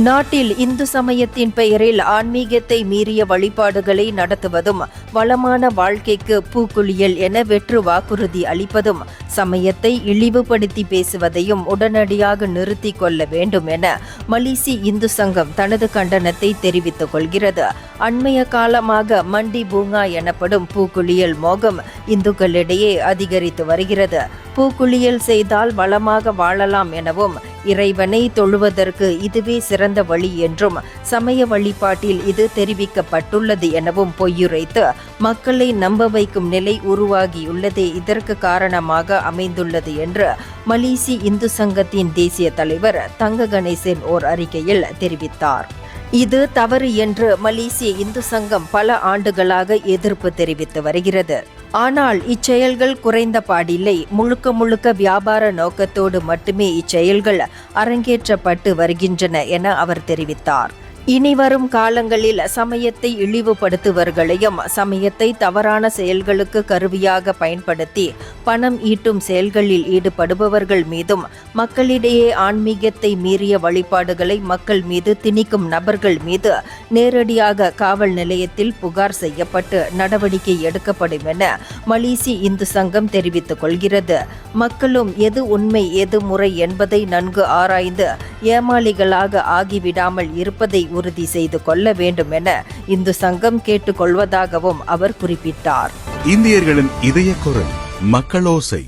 நாட்டில் இந்து சமயத்தின் பெயரில் ஆன்மீகத்தை மீறிய வழிபாடுகளை நடத்துவதும், வளமான வாழ்க்கைக்கு பூக்குளியல் என வெற்று வாக்குறுதி அளிப்பதும், சமயத்தை இழிவுபடுத்தி பேசுவதையும் உடனடியாக நிறுத்திக் கொள்ள வேண்டும் என மலேசிய இந்து சங்கம் தனது கண்டனத்தை தெரிவித்துக் கொள்கிறது. அண்மைய காலமாக மண்டி பூங்கா எனப்படும் பூக்குளியல் மோகம் இந்துக்களிடையே அதிகரித்து வருகிறது. பூக்குளியல் செய்தால் வளமாக வாழலாம் எனவும், இறைவனை தொழுவதற்கு இதுவே சிறந்த வழி என்றும், சமய வழிபாட்டில் இது தெரிவிக்கப்பட்டுள்ளது எனவும் பொய்யுரைத்து மக்களை நம்ப வைக்கும் நிலை உருவாகியுள்ளதே இதற்கு காரணமாக அமைந்துள்ளது என்று மலேசிய இந்து சங்கத்தின் தேசிய தலைவர் தங்க கணேசன் ஓர் அறிக்கையில் தெரிவித்தார். இது தவறு என்று மலேசிய இந்து சங்கம் பல ஆண்டுகளாக எதிர்ப்பு தெரிவித்து வருகிறது. ஆனால் இச்செயல்கள் குறைந்த பாடில்லை. முழுக்க வியாபார நோக்கத்தோடு மட்டுமே இச்செயல்கள் அரங்கேற்றப்பட்டு வருகின்றன என அவர் தெரிவித்தார். இனி வரும் காலங்களில் சமயத்தை இழிவுபடுத்துவர்களையும், சமயத்தை தவறான செயல்களுக்கு கருவியாக பயன்படுத்தி பணம் ஈட்டும் செயல்களில் ஈடுபடுபவர்கள் மீதும், மக்களிடையே ஆன்மீகத்தை மீறிய வழிபாடுகளை மக்கள் மீது திணிக்கும் நபர்கள் மீது நேரடியாக காவல் நிலையத்தில் புகார் செய்யப்பட்டு நடவடிக்கை எடுக்கப்படும் என மலேசிய இந்து சங்கம் தெரிவித்துக் கொள்கிறது. மக்களும் எது உண்மை எது முறை என்பதை நன்கு ஆராய்ந்து ஏமாளிகளாக ஆகிவிடாமல் இருப்பதை உறுதி செய்து கொள்ள வேண்டும் என இந்து சங்கம் கேட்டுக்கொள்வதாகவும் அவர் குறிப்பிட்டார். இந்தியர்களின் இதய குரல் மக்களோசை.